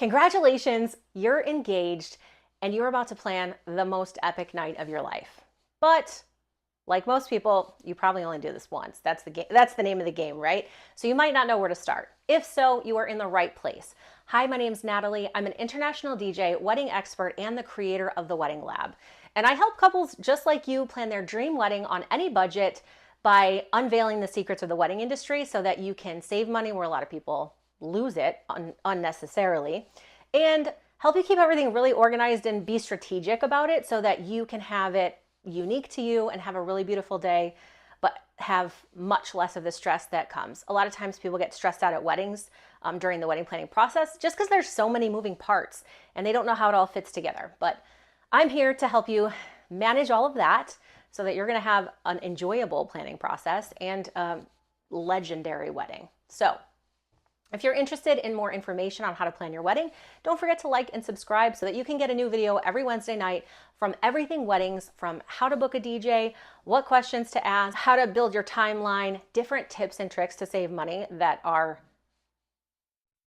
Congratulations, you're engaged and you're about to plan the most epic night of your life. But like most people, you probably only do this once. That's the game. That's the name of the game, right? So you might not know where to start. If so, you are in the right place. Hi, my name's Natalie. I'm an international DJ, wedding expert, and the creator of the Wedding Lab. And I help couples just like you plan their dream wedding on any budget by unveiling the secrets of the wedding industry so that you can save money where a lot of people lose it unnecessarily, and help you keep everything really organized and be strategic about it so that you can have it unique to you and have a really beautiful day, but have much less of the stress that comes. A lot of times people get stressed out at weddings during the wedding planning process just because there's so many moving parts and they don't know how it all fits together. But I'm here to help you manage all of that so that you're going to have an enjoyable planning process and a legendary wedding. So if you're interested in more information on how to plan your wedding, don't forget to like and subscribe so that you can get a new video every Wednesday night from everything weddings, from how to book a DJ, what questions to ask, how to build your timeline, different tips and tricks to save money that are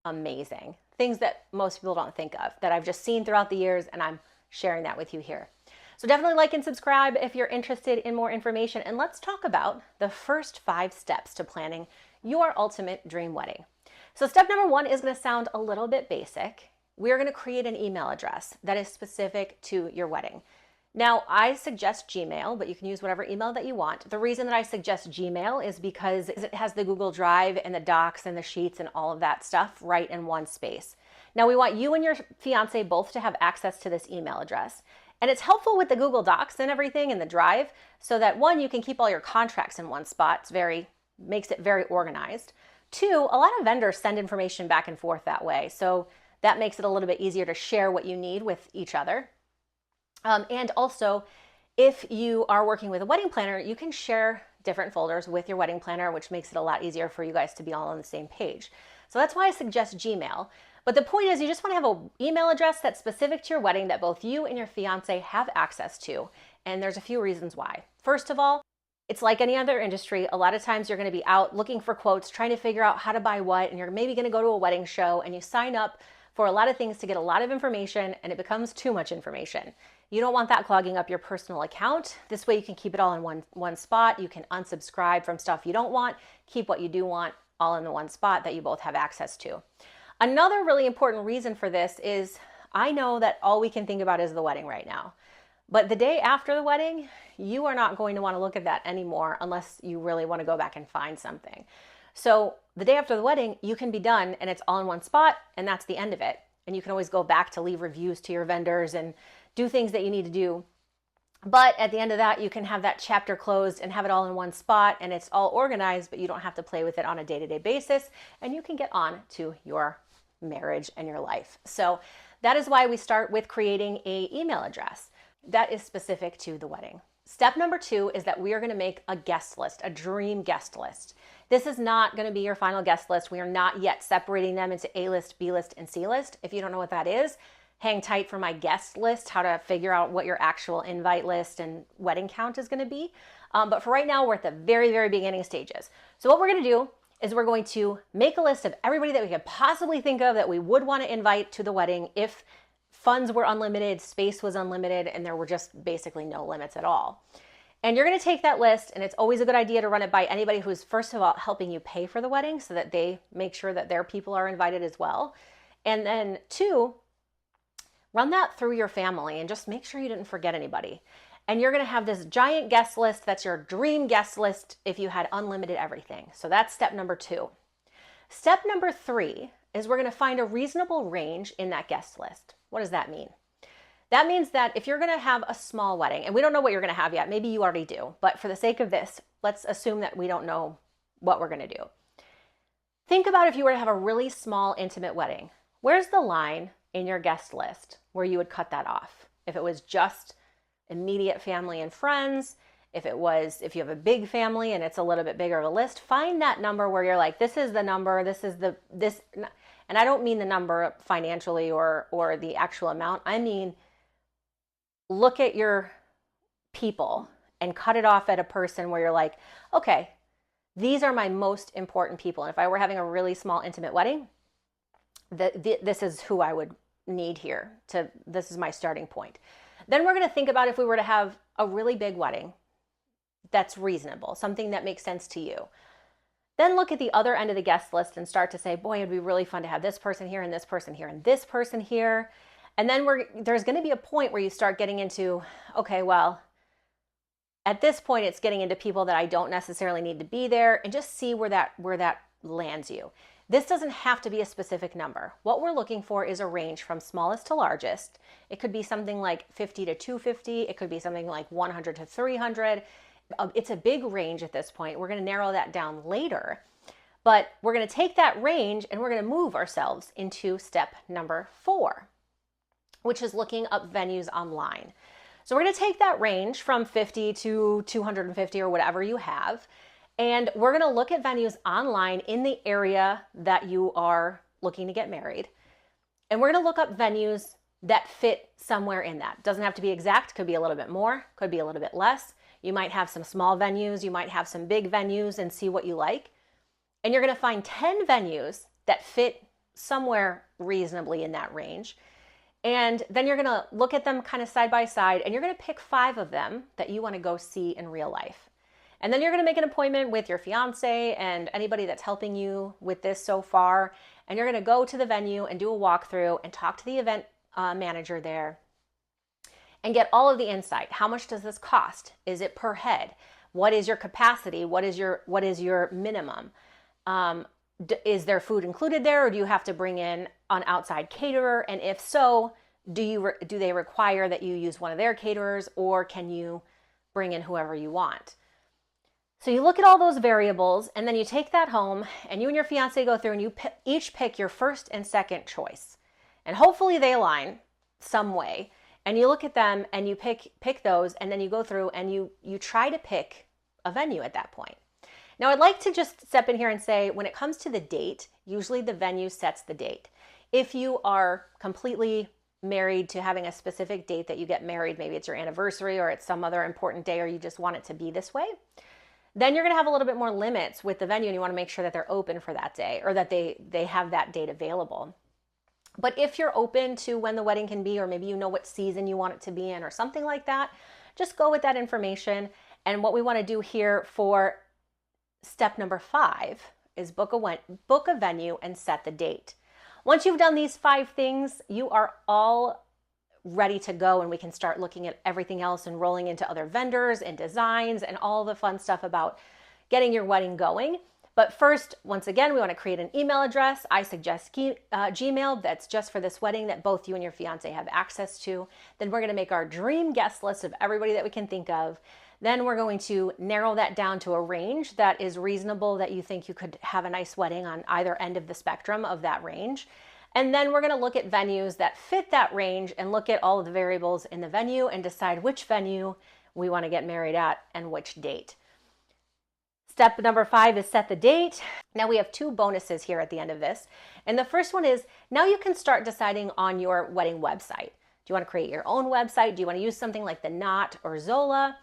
amazing. Things that most people don't think of, that I've just seen throughout the years, and I'm sharing that with you here. So definitely like and subscribe if you're interested in more information, and let's talk about the first 5 steps to planning your ultimate dream wedding. So step number 1 is going to sound a little bit basic. We're going to create an email address that is specific to your wedding. Now, I suggest Gmail, but you can use whatever email that you want. The reason that I suggest Gmail is because it has the Google Drive and the docs and the sheets and all of that stuff right in one space. Now, we want you and your fiance both to have access to this email address. And it's helpful with the Google Docs and everything in the Drive so that, one, you can keep all your contracts in one spot. Makes it very organized. 2, a lot of vendors send information back and forth that way. So that makes it a little bit easier to share what you need with each other. And also, if you are working with a wedding planner, you can share different folders with your wedding planner, which makes it a lot easier for you guys to be all on the same page. So that's why I suggest Gmail. But the point is, you just want to have an email address that's specific to your wedding that both you and your fiance have access to. And there's a few reasons why. First of all, it's like any other industry. A lot of times you're going to be out looking for quotes, trying to figure out how to buy what, and you're maybe going to go to a wedding show and you sign up for a lot of things to get a lot of information, and it becomes too much information. You don't want that clogging up your personal account. This way you can keep it all in one spot. You can unsubscribe from stuff you don't want, keep what you do want all in the one spot that you both have access to. Another really important reason for this is I know that all we can think about is the wedding right now. But the day after the wedding, you are not going to want to look at that anymore unless you really want to go back and find something. So the day after the wedding, you can be done and it's all in one spot, and that's the end of it. And you can always go back to leave reviews to your vendors and do things that you need to do. But at the end of that, you can have that chapter closed and have it all in one spot, and it's all organized, but you don't have to play with it on a day-to-day basis, and you can get on to your marriage and your life. So that is why we start with creating an email address that is specific to the wedding. Step number 2 is that we are going to make a guest list, a dream guest list. This is not going to be your final guest list. We are not yet separating them into A list, B list, and C list. If you don't know what that is, hang tight for my guest list, how to figure out what your actual invite list and wedding count is going to be. But for right now, we're at the very, very beginning stages. So what we're going to do is we're going to make a list of everybody that we could possibly think of that we would want to invite to the wedding if funds were unlimited, space was unlimited, and there were just basically no limits at all. And you're going to take that list, and it's always a good idea to run it by anybody who's, first of all, helping you pay for the wedding so that they make sure that their people are invited as well. And then 2, run that through your family and just make sure you didn't forget anybody. And you're going to have this giant guest list that's your dream guest list if you had unlimited everything. So that's step number 2. Step number 3 is we're going to find a reasonable range in that guest list. What does that mean? That means that if you're going to have a small wedding, and we don't know what you're going to have yet, maybe you already do, but for the sake of this, let's assume that we don't know what we're going to do. Think about if you were to have a really small, intimate wedding. Where's the line in your guest list where you would cut that off? If it was just immediate family and friends, if you have a big family and it's a little bit bigger of a list, find that number where you're like, this is the number, and I don't mean the number financially or the actual amount. I mean, look at your people and cut it off at a person where you're like, okay, these are my most important people. And if I were having a really small, intimate wedding, This is who I would need here this is my starting point. Then we're going to think about if we were to have a really big wedding that's reasonable, something that makes sense to you. Then look at the other end of the guest list and start to say, boy, it'd be really fun to have this person here and this person here and this person here. And then there's going to be a point where you start getting into, okay, well, at this point, it's getting into people that I don't necessarily need to be there, and just see where that lands you. This doesn't have to be a specific number. What we're looking for is a range from smallest to largest. It could be something like 50 to 250. It could be something like 100 to 300. It's a big range at this point. We're going to narrow that down later. But we're going to take that range and we're going to move ourselves into step number 4, which is looking up venues online. So we're going to take that range from 50 to 250 or whatever you have, and we're going to look at venues online in the area that you are looking to get married. And we're going to look up venues that fit somewhere in that. Doesn't have to be exact, could be a little bit more, could be a little bit less. You might have some small venues, you might have some big venues, and see what you like. And you're going to find 10 venues that fit somewhere reasonably in that range. And then you're going to look at them kind of side by side, and you're going to pick 5 of them that you want to go see in real life. And then you're going to make an appointment with your fiance and anybody that's helping you with this so far. And you're going to go to the venue and do a walkthrough and talk to the event manager there and get all of the insight. How much does this cost? Is it per head? What is your capacity? What is your minimum? Is there food included there, or do you have to bring in an outside caterer? And if so, do they require that you use one of their caterers, or can you bring in whoever you want? So you look at all those variables, and then you take that home, and you and your fiance go through, and you each pick your first and second choice, and hopefully they align some way. And you look at them, and you pick those, and then you go through and you try to pick a venue at that point. Now, I'd like to just step in here and say, when it comes to the date, usually the venue sets the date. If you are completely married to having a specific date that you get married, maybe it's your anniversary or it's some other important day, or you just want it to be this way, then you're going to have a little bit more limits with the venue, and you want to make sure that they're open for that day, or that they have that date available. But if you're open to when the wedding can be, or maybe you know what season you want it to be in or something like that, just go with that information. And what we want to do here for step number 5 is book a venue and set the date. Once you've done these 5 things, you are all ready to go, and we can start looking at everything else and rolling into other vendors and designs and all the fun stuff about getting your wedding going. But first, once again, we want to create an email address. I suggest Gmail. That's just for this wedding, that both you and your fiance have access to. Then we're going to make our dream guest list of everybody that we can think of. Then we're going to narrow that down to a range that is reasonable, that you think you could have a nice wedding on either end of the spectrum of that range. And then we're going to look at venues that fit that range and look at all of the variables in the venue and decide which venue we want to get married at and which date. Step number 5 is set the date. Now we have 2 bonuses here at the end of this. And the first one is, now you can start deciding on your wedding website. Do you want to create your own website? Do you want to use something like the Knot or Zola?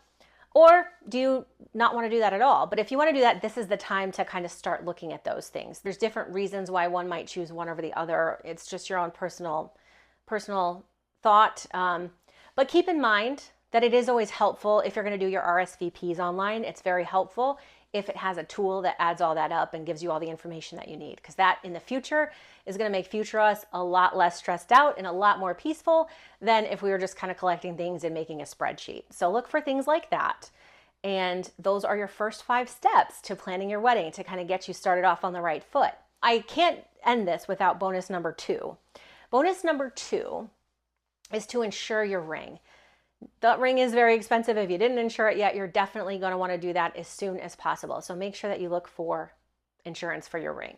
Or do you not want to do that at all? But if you want to do that, this is the time to kind of start looking at those things. There's different reasons why one might choose one over the other. It's just your own personal thought. But keep in mind that it is always helpful if you're going to do your RSVPs online. It's very helpful if it has a tool that adds all that up and gives you all the information that you need, because that in the future is going to make future us a lot less stressed out and a lot more peaceful than if we were just kind of collecting things and making a spreadsheet. So look for things like that. And those are your first 5 steps to planning your wedding, to kind of get you started off on the right foot. I can't end this without bonus number 2. Bonus number 2 is to insure your ring. That ring is very expensive. If you didn't insure it yet, you're definitely going to want to do that as soon as possible. So make sure that you look for insurance for your ring.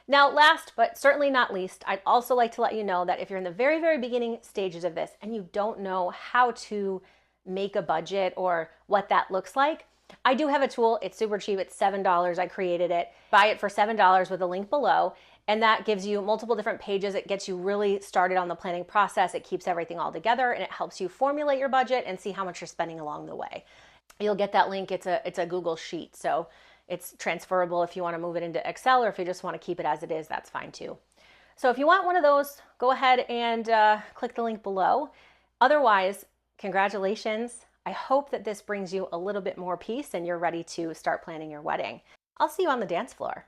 Now, last but certainly not least, I'd also like to let you know that if you're in the very, very beginning stages of this and you don't know how to make a budget or what that looks like, I do have a tool. It's super cheap. It's $7. I created it. Buy it for $7 with a link below. And that gives you multiple different pages. It gets you really started on the planning process. It keeps everything all together, and it helps you formulate your budget and see how much you're spending along the way. You'll get that link. It's a Google Sheet, so it's transferable if you want to move it into Excel, or if you just want to keep it as it is, that's fine too. So if you want one of those, go ahead and click the link below. Otherwise, congratulations. I hope that this brings you a little bit more peace and you're ready to start planning your wedding. I'll see you on the dance floor.